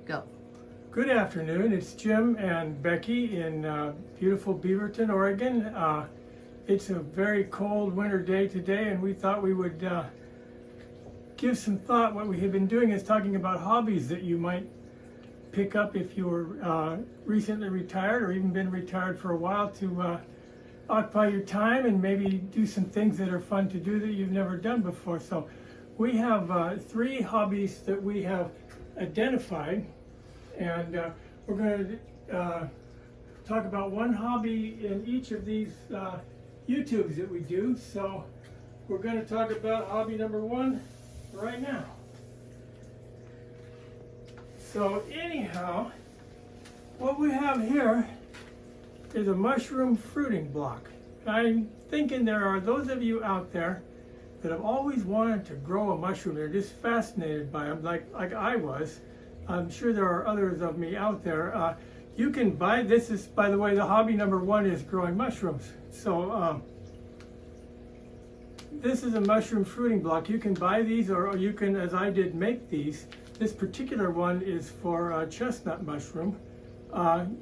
Go. Good afternoon. It's Jim and Becky in beautiful Beaverton, Oregon. It's a very cold winter day today, and we thought we would give some thought. What we have been doing is talking about hobbies that you might pick up if you were recently retired or even been retired for a while to occupy your time and maybe do some things that are fun to do that you've never done before. So we have 3 hobbies that we have identified, and we're going to talk about one hobby in each of these YouTubes that we do. So we're going to talk about hobby number 1 right now. So anyhow, what we have here is a mushroom fruiting block. I'm thinking there are those of you out there that have always wanted to grow a mushroom. They're just fascinated by them, like I was. I'm sure there are others of me out there. You can buy, this is, by the way, the hobby number 1 is growing mushrooms. So this is a mushroom fruiting block. You can buy these, or you can, as I did, make these. This particular one is for chestnut mushroom.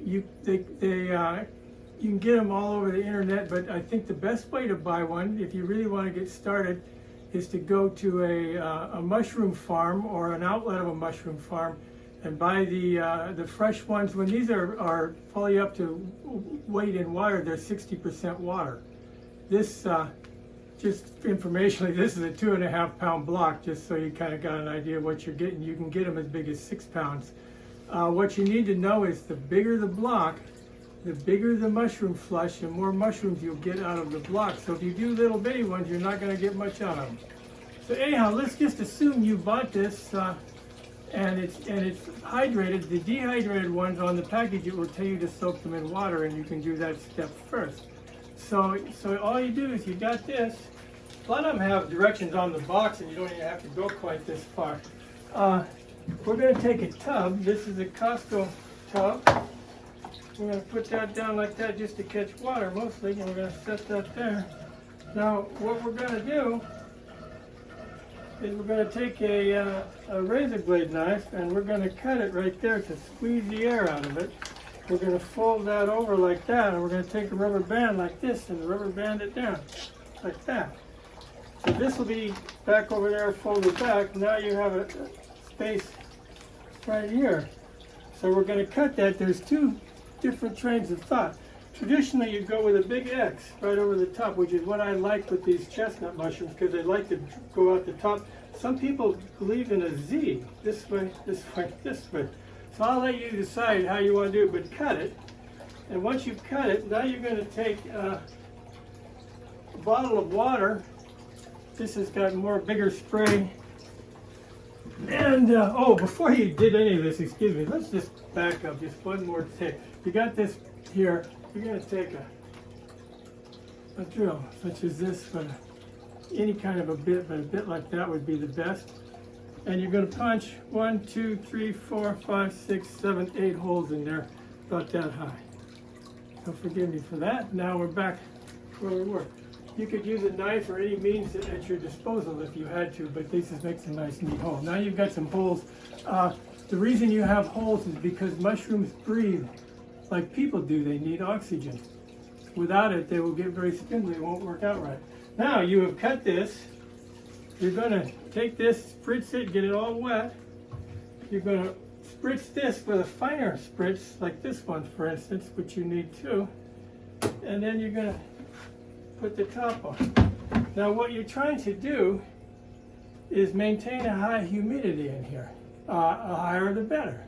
You can get them all over the internet, but I think the best way to buy one, if you really want to get started, is to go to a mushroom farm or an outlet of a mushroom farm and buy the fresh ones. When these are fully up to weight in water, they're 60% water. This, just informationally, this is a 2.5 pound block, just so you kind of got an idea of what you're getting. You can get them as big as 6 pounds. What you need to know is the bigger the block, the bigger the mushroom flush, and more mushrooms you'll get out of the block. So if you do little bitty ones, you're not going to get much out of them. So anyhow, let's just assume you bought this and it's hydrated. The dehydrated ones on the package, it will tell you to soak them in water, and you can do that step first. So all you do is you got this. A lot of them have directions on the box, and you don't even have to go quite this far. We're going to take a tub. This is a Costco tub. We're going to put that down like that just to catch water mostly, and we're going to set that there. Now what we're going to do is we're going to take a razor blade knife, and we're going to cut it right there to squeeze the air out of it. We're going to fold that over like that, and we're going to take a rubber band like this and rubber band it down like that. So this will be back over there folded back. Now you have a space right here. So we're going to cut that. There's 2 different trains of thought. Traditionally, you go with a big X right over the top, which is what I like with these chestnut mushrooms, because they like to go out the top. Some people believe in a Z, this way, this way, this way. So I'll let you decide how you want to do it, but cut it. And once you've cut it, now you're going to take a bottle of water. This has got more bigger spray. And, oh, before you did any of this, excuse me, let's just back up just one more tick. You got this here. You're going to take a drill, such as this, but any kind of a bit, but a bit like that would be the best. And you're going to punch 1, 2, 3, 4, 5, 6, 7, 8 holes in there, about that high. So forgive me for that. Now we're back where we were. You could use a knife or any means at your disposal if you had to, but this makes a nice neat hole. Now you've got some holes. The reason you have holes is because mushrooms breathe like people do. They need oxygen. Without it, they will get very spindly. It won't work out right. Now you have cut this. You're going to take this, spritz it, get it all wet. You're going to spritz this with a finer spritz, like this one, for instance, which you need too. And then you're going to put the top on. Now what you're trying to do is maintain a high humidity in here. The higher the better.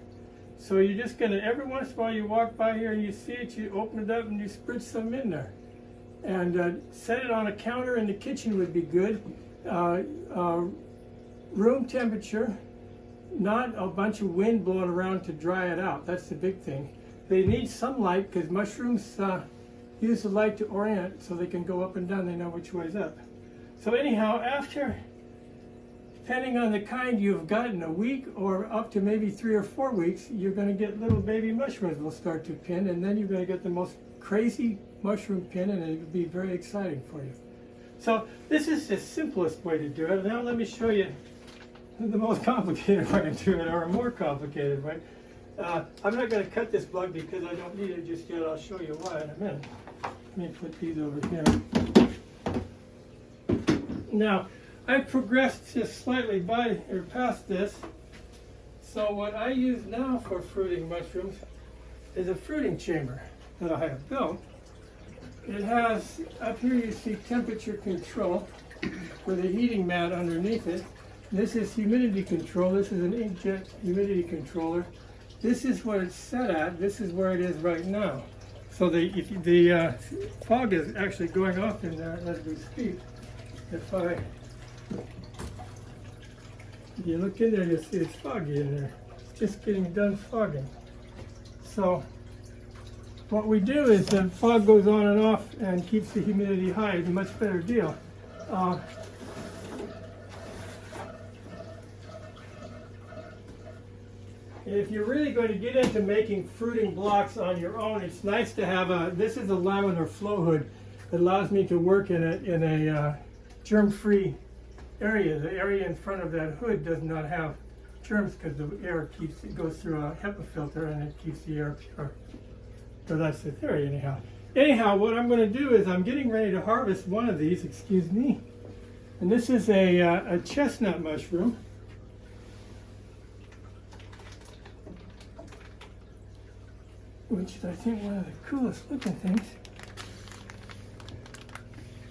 So you're just going to, every once in a while you walk by here and you see it, you open it up and you spritz some in there. And set it on a counter in the kitchen would be good. Room temperature, not a bunch of wind blowing around to dry it out. That's the big thing. They need some light because mushrooms use the light to orient so they can go up and down. They know which way's up. So anyhow, after, depending on the kind you've gotten, a week or up to maybe 3 or 4 weeks, you're going to get little baby mushrooms will start to pin, and then you're going to get the most crazy mushroom pin, and it'll be very exciting for you. So this is the simplest way to do it. Now let me show you the most complicated way to do it, or a more complicated way. I'm not going to cut this block because I don't need it just yet. I'll show you why in a minute. Let me put these over here. Now, I've progressed just slightly by or past this. So what I use now for fruiting mushrooms is a fruiting chamber that I have built. It has, up here you see temperature control with a heating mat underneath it. This is humidity control. This is an inkjet humidity controller. This is what it's set at. This is where it is right now. So the fog is actually going off in there as we speak. If you look in there, you'll see it's foggy in there. It's just getting done fogging. So what we do is the fog goes on and off and keeps the humidity high. It's a much better deal. If you're really going to get into making fruiting blocks on your own, it's nice to have this is a laminar flow hood that allows me to work in a germ-free area. The area in front of that hood does not have germs because the air goes through a HEPA filter and it keeps the air pure. So that's the theory anyhow. Anyhow, what I'm going to do is I'm getting ready to harvest one of these, excuse me. And this is a chestnut mushroom. Which is, I think, one of the coolest looking things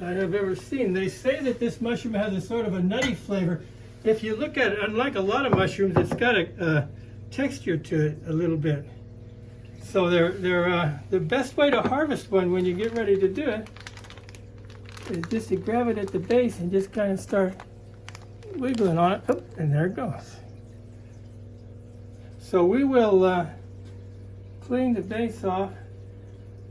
I have ever seen. They say that this mushroom has a sort of a nutty flavor. If you look at it, unlike a lot of mushrooms, it's got a texture to it a little bit. So the best way to harvest one when you get ready to do it is just to grab it at the base and just kind of start wiggling on it. Oh, and there it goes. So we will clean the base off.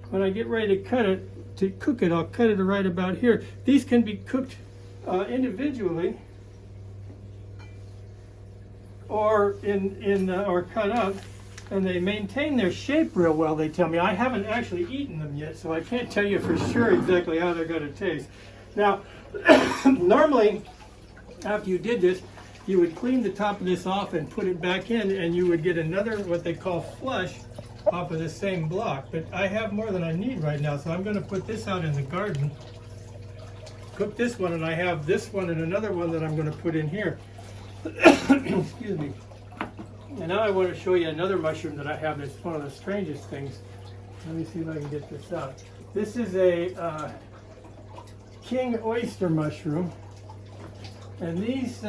When I get ready to cut it, to cook it, I'll cut it right about here. These can be cooked individually or or cut up, and they maintain their shape real well, they tell me. I haven't actually eaten them yet, so I can't tell you for sure exactly how they're going to taste. Now, normally, after you did this, you would clean the top of this off and put it back in, and you would get another, what they call flush, off of the same block. But I have more than I need right now, so I'm going to put this out in the garden. Cook this one, and I have this one and another one that I'm going to put in here. Excuse me. And now I want to show you another mushroom that I have that's one of the strangest things. Let me see if I can get this out. This is a king oyster mushroom. And these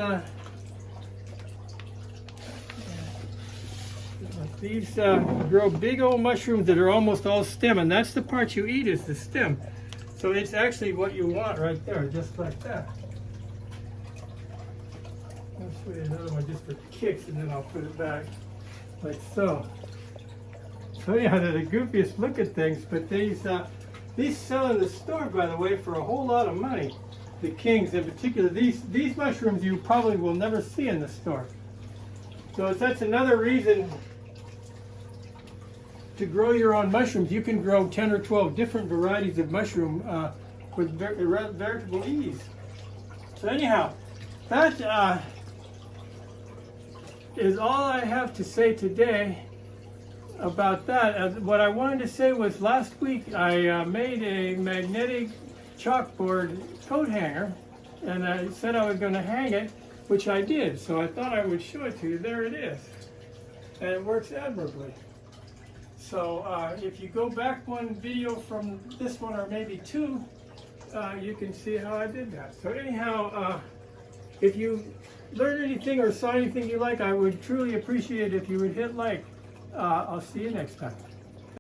grow big old mushrooms that are almost all stem, and that's the part you eat is the stem. So it's actually what you want right there, just like that. I'll show you another one just for kicks, and then I'll put it back like so. So yeah, they're the goofiest looking things, but these sell in the store, by the way, for a whole lot of money. The kings in particular, these mushrooms you probably will never see in the store. So that's another reason to grow your own mushrooms. You can grow 10 or 12 different varieties of mushroom with veritable ease. So anyhow, that is all I have to say today about that. What I wanted to say was last week I made a magnetic chalkboard coat hanger, and I said I was going to hang it, which I did. So I thought I would show it to you. There it is. And it works admirably. So if you go back one video from this one, or maybe two, you can see how I did that. So anyhow, if you learned anything or saw anything you like, I would truly appreciate it if you would hit like. I'll see you next time.